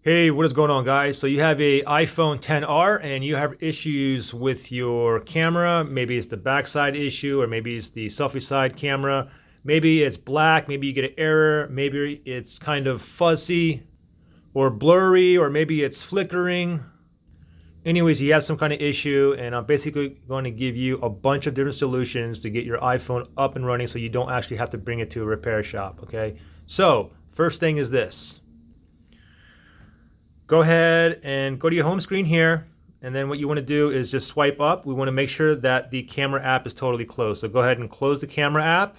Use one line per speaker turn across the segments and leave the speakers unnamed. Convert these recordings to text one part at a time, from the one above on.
Hey, what is going on, guys? So you have a iPhone XR and you have issues with your camera. Maybe it's the backside issue, or maybe it's the selfie side camera. Maybe it's black, maybe you get an error, maybe it's kind of fuzzy or blurry, or maybe it's flickering. Anyways, you have some kind of issue, and I'm basically going to give you a bunch of different solutions to get your iPhone up and running so you don't actually have to bring it to a repair shop, okay? So, first thing is this. Go ahead and go to your home screen here, and then what you want to do is just swipe up. We want to make sure that the camera app is totally closed. So go ahead and close the camera app,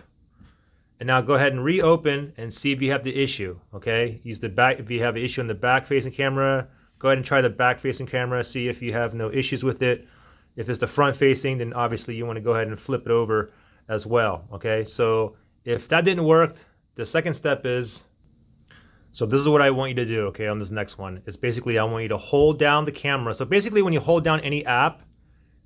and now go ahead and reopen and see if you have the issue, okay? Use the back. If you have an issue on the back facing camera, go ahead and try the back facing camera, see if you have no issues with it. If it's the front facing, then obviously you want to go ahead and flip it over as well, okay? So if that didn't work, the second step is, so this is what I want you to do, okay, on this next one. It's basically I want you to hold down the camera. So basically when you hold down any app,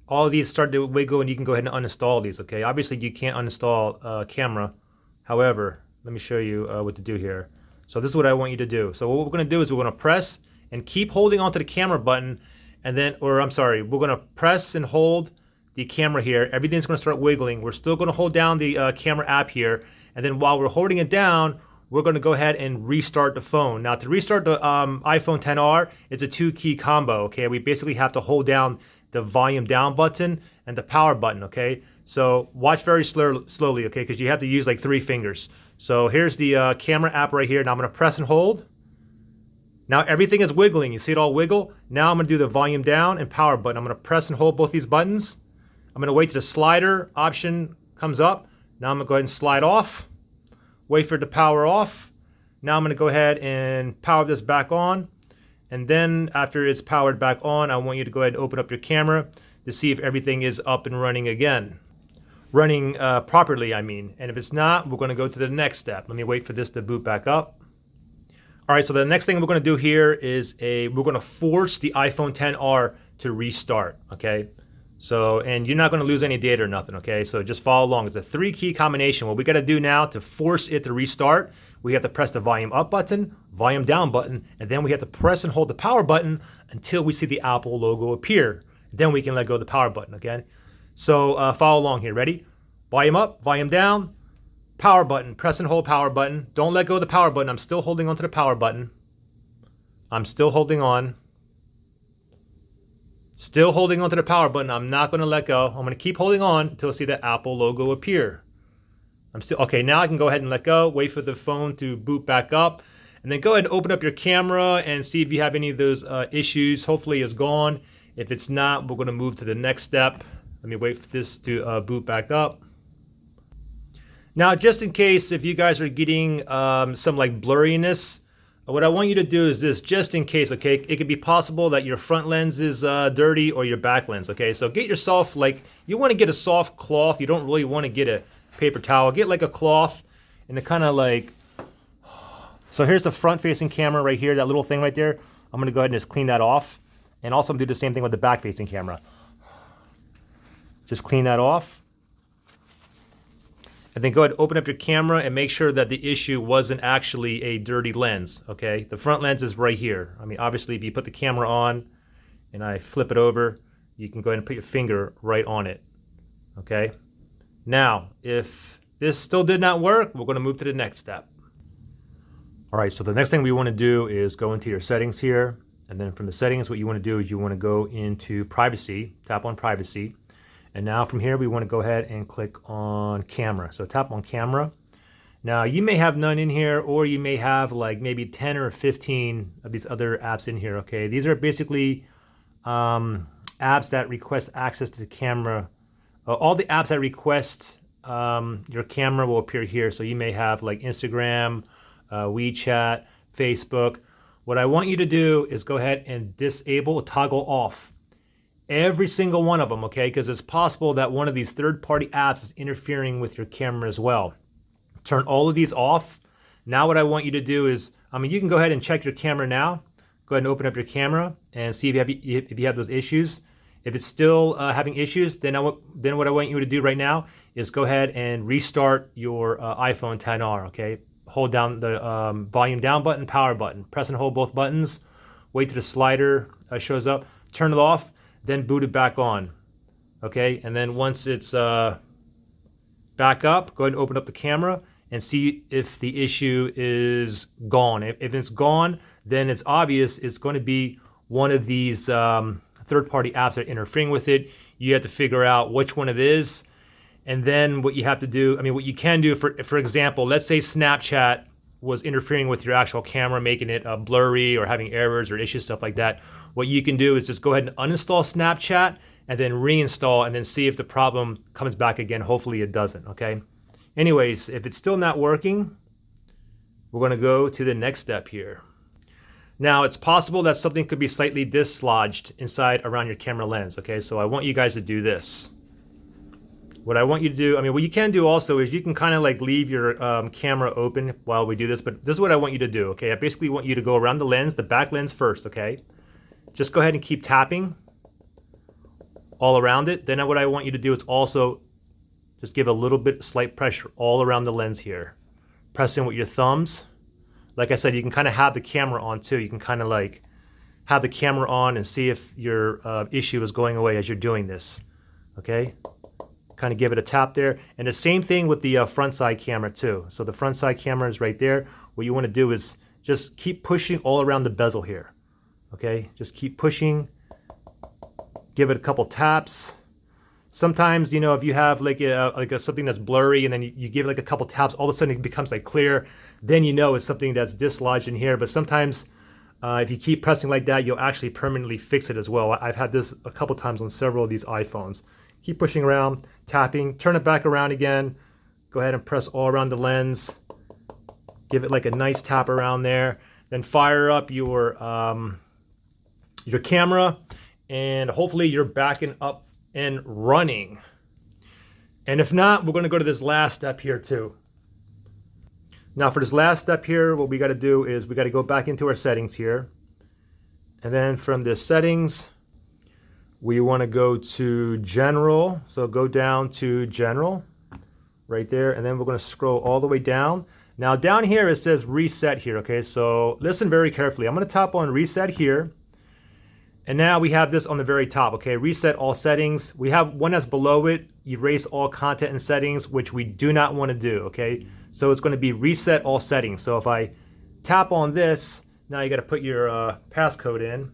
all of these start to wiggle and you can go ahead and uninstall these, okay? Obviously you can't uninstall camera. However, let me show you what to do here. So this is what I want you to do. So what we're gonna do is we're gonna press and keep holding onto the camera button, and then, or I'm sorry, we're gonna press and hold the camera here. Everything's gonna start wiggling. We're still gonna hold down the camera app here, and then while we're holding it down, we're going to go ahead and restart the phone. Now, to restart the iPhone XR, it's a 2-key combo, okay? We basically have to hold down the volume down button and the power button, okay? So watch very slowly, okay? Because you have to use like 3 fingers. So here's the camera app right here. Now I'm going to press and hold. Now everything is wiggling. You see it all wiggle? Now I'm going to do the volume down and power button. I'm going to press and hold both these buttons. I'm going to wait till the slider option comes up. Now I'm going to go ahead and slide off. Wait for it to power off. Now I'm going to go ahead and power this back on. And then after it's powered back on, I want you to go ahead and open up your camera to see if everything is up and running again. Running properly, I mean. And if it's not, we're going to go to the next step. Let me wait for this to boot back up. All right, so the next thing we're going to do here is we're going to force the iPhone XR to restart, okay? So, and you're not going to lose any data or nothing, okay? So just follow along. It's a 3-key combination. What we got to do now to force it to restart, we have to press the volume up button, volume down button, and then we have to press and hold the power button until we see the Apple logo appear. Then we can let go of the power button, okay? So follow along here. Ready? Volume up, volume down, power button. Press and hold power button. Don't let go of the power button. I'm still holding onto the power button. I'm still holding on. Still holding onto the power button. I'm not going to let go. I'm going to keep holding on until I see the Apple logo appear. I'm still, okay, now I can go ahead and let go. Wait for the phone to boot back up. And then go ahead and open up your camera and see if you have any of those issues. Hopefully it's gone. If it's not, we're going to move to the next step. Let me wait for this to boot back up. Now, just in case if you guys are getting some like blurriness, what I want you to do is this, just in case, okay? It could be possible that your front lens is dirty or your back lens, okay? So get yourself, like, you want to get a soft cloth. You don't really want to get a paper towel. Get like a cloth and it kind of like, so here's the front-facing camera right here, that little thing right there. I'm going to go ahead and just clean that off. And also do the same thing with the back-facing camera. Just clean that off. And then go ahead and open up your camera and make sure that the issue wasn't actually a dirty lens, okay? The front lens is right here. I mean, obviously, if you put the camera on and I flip it over, you can go ahead and put your finger right on it, okay? Now, if this still did not work, we're going to move to the next step. All right, so the next thing we want to do is go into your settings here. And then from the settings, what you want to do is you want to go into privacy, tap on privacy. And now from here, we want to go ahead and click on camera. So tap on camera. Now you may have none in here, or you may have like maybe 10 or 15 of these other apps in here, okay? These are basically apps that request access to the camera. All the apps that request your camera will appear here. So you may have like Instagram, WeChat, Facebook. What I want you to do is go ahead and disable, toggle off every single one of them, okay? Because it's possible that one of these third-party apps is interfering with your camera as well. Turn all of these off. Now what I want you to do is, I mean, you can go ahead and check your camera now. Go ahead and open up your camera and see if you have those issues. If it's still having issues, then what I want you to do right now is go ahead and restart your iPhone XR, okay? Hold down the volume down button, power button. Press and hold both buttons. wait till the slider shows up, turn it off, then boot it back on. Okay, and then once it's back up, go ahead and open up the camera and see if the issue is gone. If it's gone, then it's obvious it's going to be one of these third-party apps that are interfering with it. You have to figure out which one it is. And then what you have to do, I mean, what you can do, for example, let's say Snapchat was interfering with your actual camera, making it blurry or having errors or issues, stuff like that. What you can do is just go ahead and uninstall Snapchat and then reinstall and then see if the problem comes back again. Hopefully it doesn't, okay? Anyways, if it's still not working, we're gonna go to the next step here. Now, it's possible that something could be slightly dislodged inside around your camera lens, okay? So I want you guys to do this. What I want you to do, I mean, what you can do also is you can kind of like leave your camera open while we do this, but this is what I want you to do, okay? I basically want you to go around the lens, the back lens first, okay? Just go ahead and keep tapping all around it. Then what I want you to do is also just give a little bit slight pressure all around the lens here. Press in with your thumbs. Like I said, you can kind of have the camera on too. You can kind of like have the camera on and see if your issue is going away as you're doing this, okay? Kind of give it a tap there. And the same thing with the front side camera too. So the front side camera is right there. What you want to do is just keep pushing all around the bezel here, okay? Just keep pushing. Give it a couple taps. Sometimes, you know, if you have like something that's blurry and then you give it like a couple taps, all of a sudden it becomes like clear. Then you know it's something that's dislodged in here. But sometimes if you keep pressing like that, you'll actually permanently fix it as well. I've had this a couple times on several of these iPhones. Keep pushing around, tapping, turn it back around again. Go ahead and press all around the lens. Give it like a nice tap around there. Then fire up your camera, and hopefully you're backing up and running. And if not, we're going to go to this last step here too. Now for this last step here, what we got to do is we got to go back into our settings here. And then from the settings, we want to go to general. So go down to general right there. And then we're going to scroll all the way down. Now down here, it says reset here. Okay, so listen very carefully. I'm going to tap on reset here. And now we have this on the very top. Okay, reset all settings. We have one that's below it, erase all content and settings, which we do not want to do. Okay, so it's going to be reset all settings. So if I tap on this, now you got to put your passcode in.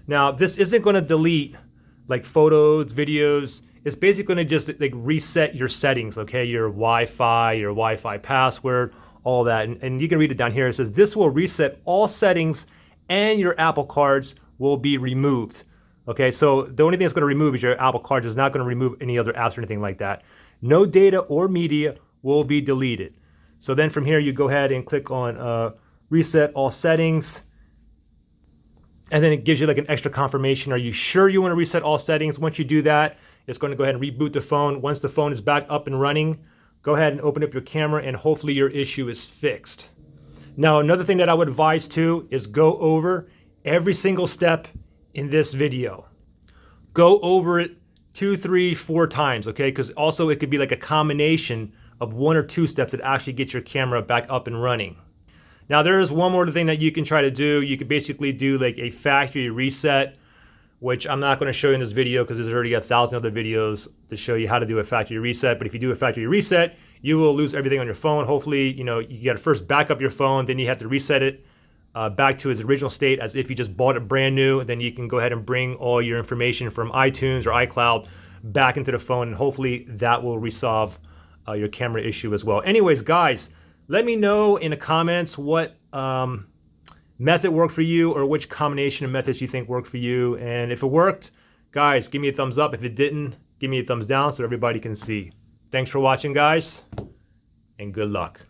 Now this isn't going to delete like photos, videos. It's basically going to just like reset your settings, okay? Your Wi-Fi password, all that. And you can read it down here. It says, this will reset all settings and your Apple cards will be removed. Okay, so the only thing it's going to remove is your Apple cards. It's not going to remove any other apps or anything like that. No data or media will be deleted. So then from here, you go ahead and click on reset all settings. And then it gives you like an extra confirmation. Are you sure you want to reset all settings? Once you do that, it's going to go ahead and reboot the phone. Once the phone is back up and running, go ahead and open up your camera and hopefully your issue is fixed. Now, another thing that I would advise too is go over every single step in this video. Go over it 2, 3, 4 times, okay? Because also it could be like a combination of 1 or 2 steps that actually get your camera back up and running. Now there is one more thing that you can try to do. You could basically do like a factory reset, which I'm not going to show you in this video because there's already 1,000 other videos to show you how to do a factory reset. But if you do a factory reset, you will lose everything on your phone. Hopefully, you know, you got to first back up your phone, then you have to reset it back to its original state as if you just bought it brand new. Then you can go ahead and bring all your information from iTunes or iCloud back into the phone, and hopefully that will resolve your camera issue as well. Anyways, guys, let me know in the comments what method worked for you or which combination of methods you think worked for you. And if it worked, guys, give me a thumbs up. If it didn't, give me a thumbs down so everybody can see. Thanks for watching, guys, and good luck.